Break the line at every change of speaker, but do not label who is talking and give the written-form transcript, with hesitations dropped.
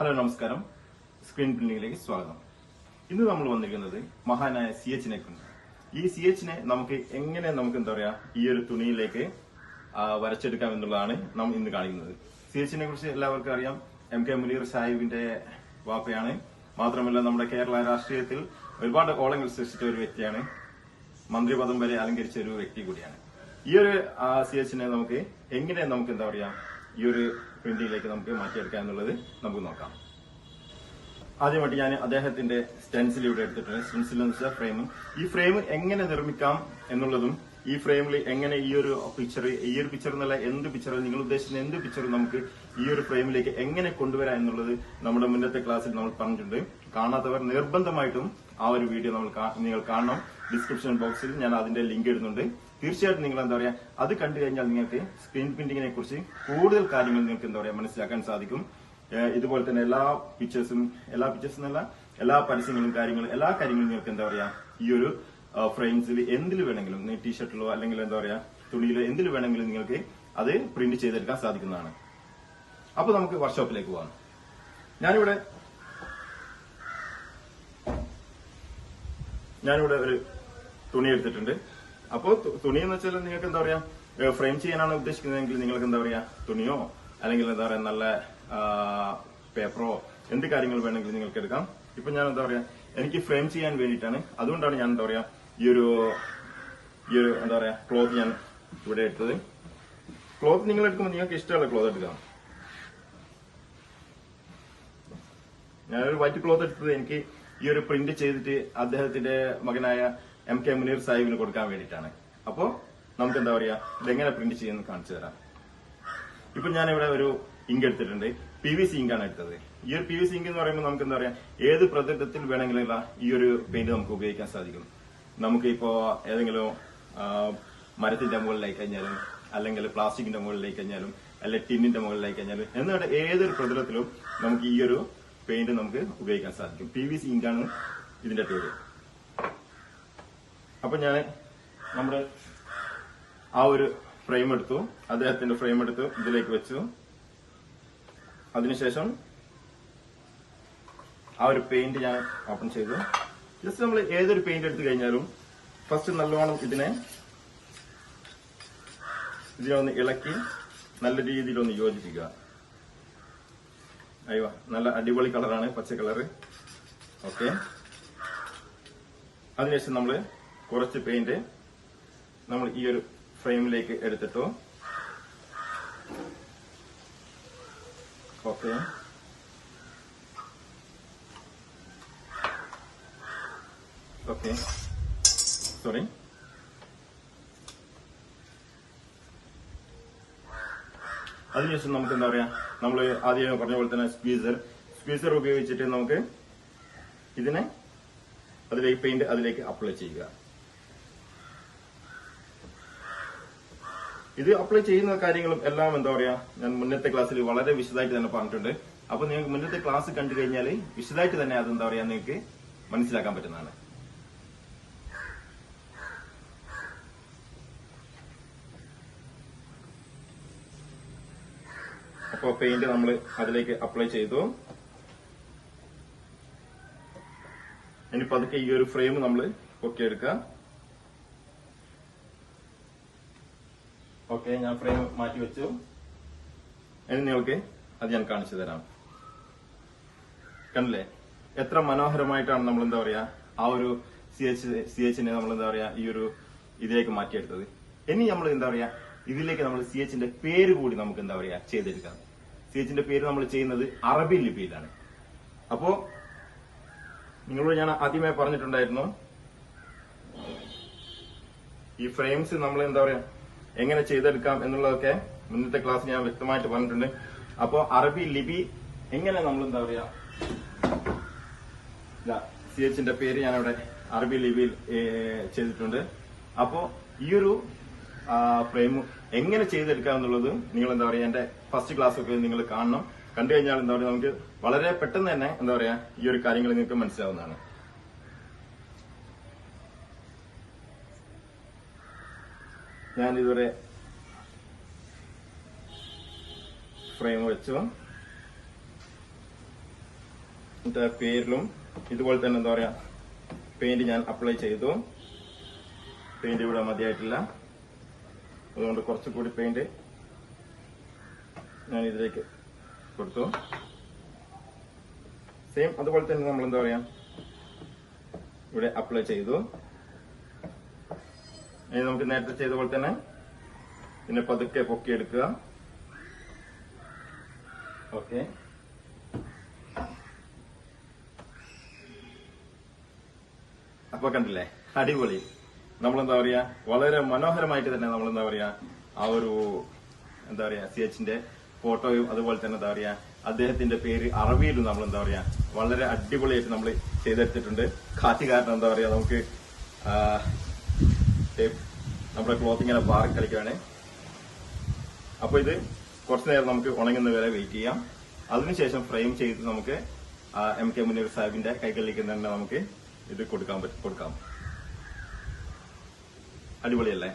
Hello നമസ്കാരം, screen പ്രിന്റിംഗിലേക്ക് സ്വാഗതം. ഇന്ന് നമ്മൾ വന്നിരിക്കുന്നത് മഹാനായ CH-നെ കൊണ്ട്. ഈ CH-നെ നമുക്ക് എങ്ങനെ എന്താ പറയാ ഈ ഒരു തുണിയിലേക്ക് വരച്ചെടുക്കാം എന്നുള്ളതാണ് നാം ഇന്ന് കാണിക്കുന്നത്. CH-നെ കുറിച്ച് എല്ലാവർക്കും അറിയാം. MK മുനീർ സാഹിബിന്റെ വാപ്പയാണ്. മാത്രമല്ല നമ്മുടെ കേരള രാഷ്ട്രീയത്തിൽ ഒരുപാട് ഓളങ്ങൾ സൃഷ്ടിച്ച ഒരു വ്യക്തിയാണ്. മന്ത്രിപദം വരെ അലങ്കരിച്ച ഒരു വ്യക്തി കൂടിയാണ്. ഈ ഒരു CH-നെ നമുക്ക് എങ്ങനെ എന്താ പറയാ ഈ ഒരു പ്രിന്റിംഗിലേക്ക് നമുക്ക് മാറ്റിയെടുക്കാം എന്നുള്ളത് നമുക്ക് നോക്കാം. ആദ്യമായിട്ട് ഞാൻ അദ്ദേഹത്തിന്റെ സ്റ്റെൻസിൽ ഇവിടെ എടുത്തിട്ടുണ്ട്. സ്റ്റെൻസിൽ എന്ന് വെച്ചാൽ ഫ്രെയിം. ഈ ഫ്രെയിം എങ്ങനെ നിർമ്മിക്കാം എന്നുള്ളതും ഈ ഫ്രെയിമിൽ എങ്ങനെ ഈ ഒരു പിക്ചർ എന്നല്ല, എന്ത് പിക്ചർ നിങ്ങൾ ഉദ്ദേശിക്കുന്ന എന്ത് പിക്ചർ നമുക്ക് ഈ ഒരു ഫ്രെയിമിലേക്ക് എങ്ങനെ കൊണ്ടുവരാം എന്നുള്ളത് നമ്മുടെ മുന്നത്തെ ക്ലാസ്സിൽ നമ്മൾ പറഞ്ഞിട്ടുണ്ട്. കാണാത്തവർ നിർബന്ധമായിട്ടും ആ ഒരു വീഡിയോ നിങ്ങൾ കാണണം. ഡിസ്ക്രിപ്ഷൻ ബോക്സിൽ ഞാൻ അതിന്റെ ലിങ്ക് ഇടുന്നുണ്ട്. തീർച്ചയായിട്ടും നിങ്ങൾ എന്താ പറയാ അത് കണ്ടു കഴിഞ്ഞാൽ നിങ്ങൾക്ക് സ്ക്രീൻ പ്രിന്റിങ്ങിനെ കുറിച്ച് കൂടുതൽ കാര്യങ്ങൾ നിങ്ങൾക്ക് എന്താ പറയാ മനസ്സിലാക്കാൻ സാധിക്കും. ഇതുപോലെ തന്നെ എല്ലാ പിക്ചേഴ്സും എന്നല്ല, എല്ലാ പരസ്യങ്ങളും എല്ലാ കാര്യങ്ങളും നിങ്ങൾക്ക് എന്താ പറയാ ഈ ഒരു ഫ്രെയിംസിൽ എന്തിൽ വേണമെങ്കിലും ടീഷർട്ടിലോ അല്ലെങ്കിൽ എന്താ പറയാ തുണിയിലോ എന്തിൽ വേണമെങ്കിലും നിങ്ങൾക്ക് അത് പ്രിന്റ് ചെയ്തെടുക്കാൻ സാധിക്കുന്നതാണ്. അപ്പൊ നമുക്ക് വർക്ക്ഷോപ്പിലേക്ക് പോകാം. ഞാനിവിടെ ഒരു തുണി എടുത്തിട്ടുണ്ട്. അപ്പോൾ തുണി എന്ന് വെച്ചാൽ നിങ്ങൾക്ക് എന്താ പറയാ ഫ്രെയിം ചെയ്യാനാണ് ഉദ്ദേശിക്കുന്നതെങ്കിൽ നിങ്ങൾക്ക് എന്താ പറയാ തുണിയോ അല്ലെങ്കിൽ എന്താ പറയാ നല്ല പേപ്പറോ എന്ത് കാര്യങ്ങൾ വേണമെങ്കിലും നിങ്ങൾക്ക് എടുക്കാം. ഇപ്പൊ ഞാൻ എന്താ പറയാ എനിക്ക് ഫ്രെയിം ചെയ്യാൻ വേണ്ടിയിട്ടാണ്. അതുകൊണ്ടാണ് ഞാൻ എന്താ പറയാ ഈ ഒരു എന്താ പറയാ ക്ലോത്ത് ഞാൻ ഇവിടെ എടുത്തത്. ക്ലോത്ത് നിങ്ങൾ എടുക്കുമ്പോൾ നിങ്ങൾക്ക് ഇഷ്ടമുള്ള ക്ലോത്ത് എടുക്കാം. ഞാനൊരു വൈറ്റ് ക്ലോത്ത് എടുത്തത് എനിക്ക് ഈ ഒരു പ്രിന്റ് ചെയ്തിട്ട് അദ്ദേഹത്തിന്റെ മകനായ MK മുനീർ സാഹിബിന് കൊടുക്കാൻ വേണ്ടിയിട്ടാണ്. അപ്പോ നമുക്ക് എന്താ പറയാ ഇതെങ്ങനെ പ്രിന്റ് ചെയ്യുന്ന കാണിച്ചു തരാം. ഇപ്പൊ ഞാനിവിടെ ഒരു ഇങ്ക് എടുത്തിട്ടുണ്ട്. PVC ഇങ്കാണ് എടുത്തത്. ഈ ഒരു PVC ഇങ്ക് എന്ന് പറയുമ്പോൾ നമുക്ക് എന്താ പറയാ ഏത് പ്രതലത്തിൽ വേണമെങ്കിലും ഈ ഒരു പെയിന്റ് നമുക്ക് ഉപയോഗിക്കാൻ സാധിക്കും. നമുക്ക് ഇപ്പോ ഏതെങ്കിലും മരത്തിന്റെ മുകളിലായി കഴിഞ്ഞാലും അല്ലെങ്കിൽ പ്ലാസ്റ്റിക്കിന്റെ മുകളിലായി കഴിഞ്ഞാലും അല്ലെങ്കിൽ ടിന്നിന്റെ മുകളിലായി കഴിഞ്ഞാലും എന്നിട്ട് ഏതൊരു പ്രതലത്തിലും നമുക്ക് ഈ ഒരു പെയിന്റ് നമുക്ക് ഉപയോഗിക്കാൻ സാധിക്കും. PVC ഇങ്കാണ് ഇതിന്റെ പേര്. അപ്പൊ ഞാൻ നമ്മുടെ ആ ഒരു ഫ്രെയിം എടുത്തു, അദ്ദേഹത്തിന്റെ ഫ്രെയിം എടുത്തു ഇതിലേക്ക് വെച്ചു. അതിനുശേഷം ആ ഒരു പെയിന്റ് ഞാൻ ഓപ്പൺ ചെയ്തു. ജസ്റ്റ് നമ്മൾ ഏതൊരു പെയിന്റ് എടുത്തു കഴിഞ്ഞാലും ഫസ്റ്റ് നല്ലോണം ഇതിനെ ഒന്ന് ഇളക്കി നല്ല രീതിയിൽ ഒന്ന് യോജിപ്പിക്കുക. അയ്യോ, നല്ല അടിപൊളി കളറാണ്, പച്ച കളറ്. ഓക്കെ, അതിനുശേഷം നമ്മൾ കുറച്ച് പെയിന്റ് നമ്മൾ ഈ ഒരു ഫ്രെയിമിലേക്ക് എടുത്തിട്ടു. Okay, sorry. അതിനുശേഷം നമുക്ക് എന്താ പറയാ നമ്മൾ ആദ്യം പറഞ്ഞ പോലെ തന്നെ സ്ക്വീസർ ഉപയോഗിച്ചിട്ട് നമുക്ക് ഇതിനെ പെയിന്റ് അതിലേക്ക് അപ്ലൈ ചെയ്യുക. ഇത് അപ്ലൈ ചെയ്യുന്ന കാര്യങ്ങളും എല്ലാം എന്താ പറയാ ഞാൻ മുന്നത്തെ ക്ലാസ്സിൽ വളരെ വിശദമായിട്ട് തന്നെ പറഞ്ഞിട്ടുണ്ട്. അപ്പൊ നിങ്ങൾക്ക് മുന്നത്തെ ക്ലാസ് കണ്ടു കഴിഞ്ഞാൽ വിശദമായിട്ട് തന്നെ അതെന്താ പറയാ നിങ്ങൾക്ക് മനസ്സിലാക്കാൻ പറ്റുന്നതാണ്. അപ്പൊ പെയിന്റ് നമ്മൾ അതിലേക്ക് അപ്ലൈ ചെയ്തു. ഇനി പതുക്കെ ഈ ഒരു ഫ്രെയിം നമ്മൾ പൊക്കിയെടുക്കുക. ഓക്കെ, ഞാൻ ഫ്രെയിം മാറ്റി വെച്ചു. ഇനി നിങ്ങൾക്ക് അത് ഞാൻ കാണിച്ചു തരാം. കണ്ടില്ലേ എത്ര മനോഹരമായിട്ടാണ് നമ്മൾ എന്താ പറയാ ആ ഒരു CH-നെ നമ്മൾ എന്താ പറയാ ഈ ഒരു ഇതിലേക്ക് മാറ്റിയെടുത്തത്. ഇനി നമ്മൾ എന്താ പറയാ ഇതിലേക്ക് നമ്മൾ CH-ന്റെ പേര് കൂടി നമുക്ക് എന്താ പറയാ ചെയ്തെടുക്കാം. CH-ന്റെ പേര് നമ്മൾ ചെയ്യുന്നത് അറബി ലിപിയിലാണ്. അപ്പോ നിങ്ങളോട് ഞാൻ ആദ്യമേ പറഞ്ഞിട്ടുണ്ടായിരുന്നു ഈ ഫ്രെയിംസ് നമ്മൾ എന്താ പറയാ എങ്ങനെ ചെയ്തെടുക്കാം എന്നുള്ളതൊക്കെ മുന്നത്തെ ക്ലാസ് ഞാൻ വ്യക്തമായിട്ട് പറഞ്ഞിട്ടുണ്ട്. അപ്പോ അറബി ലിപി എങ്ങനെ നമ്മൾ എന്താ പറയാ CH-ന്റെ പേര് ഞാനിവിടെ അറബി ലിപിയിൽ ചെയ്തിട്ടുണ്ട്. അപ്പോ ഈ ഒരു ഫ്രെയിം എങ്ങനെ ചെയ്തെടുക്കാം എന്നുള്ളത് നിങ്ങൾ എന്താ പറയാ എന്റെ ഫസ്റ്റ് ക്ലാസ് ഒക്കെ നിങ്ങൾ കാണണം. കണ്ടു കഴിഞ്ഞാൽ എന്താ പറയാ നമുക്ക് വളരെ പെട്ടെന്ന് തന്നെ എന്താ പറയാ ഈ ഒരു കാര്യങ്ങൾ നിങ്ങൾക്ക് മനസ്സിലാവുന്നതാണ്. ഞാൻ ഇതുവരെ ഫ്രെയിം വെച്ചു. എന്നിട്ട് പേരിലും ഇതുപോലെ തന്നെ എന്താ പറയാ പെയിന്റ് ഞാൻ അപ്ലൈ ചെയ്തു. പെയിന്റ് ഇവിടെ മതിയായിട്ടില്ല, അതുകൊണ്ട് കുറച്ചുകൂടി പെയിന്റ് ഞാൻ ഇതിലേക്ക് കൊടുത്തു. സെയിം അതുപോലെ തന്നെ നമ്മൾ എന്താ പറയാ ഇവിടെ അപ്ലൈ ചെയ്തു. ഇനി നമുക്ക് നേരത്തെ ചെയ്ത പോലെ തന്നെ പിന്നെ പതുക്കെ പൊക്കിയെടുക്കുക. ഓക്കെ, അപ്പൊ കണ്ടില്ലേ, അടിപൊളി. നമ്മളെന്താ പറയാ വളരെ മനോഹരമായിട്ട് തന്നെ നമ്മളെന്താ പറയാ ആ ഒരു എന്താ പറയാ CH-ന്റെ ഫോട്ടോയും അതുപോലെ തന്നെ എന്താ പറയാ അദ്ദേഹത്തിന്റെ പേര് അറബിയിലും നമ്മൾ എന്താ പറയാ വളരെ അടിപൊളിയായിട്ട് നമ്മൾ ചെയ്തെടുത്തിട്ടുണ്ട്. കാറ്റ് കാരണം എന്താ പറയാ നമുക്ക് നമ്മുടെ ക്ലോത്ത് ഇങ്ങനെ പാറി കളിക്കുകയാണ്. അപ്പൊ ഇത് കുറച്ചു നേരം നമുക്ക് ഉണങ്ങുന്ന വരെ വെയിറ്റ് ചെയ്യാം. അതിനുശേഷം ഫ്രെയിം ചെയ്ത് നമുക്ക് MK മുനീർ സാഹിബിന്റെ കൈകളിലേക്ക് തന്നെ നമുക്ക് ഇത് കൊടുക്കാം. അടിപൊളിയല്ലേ?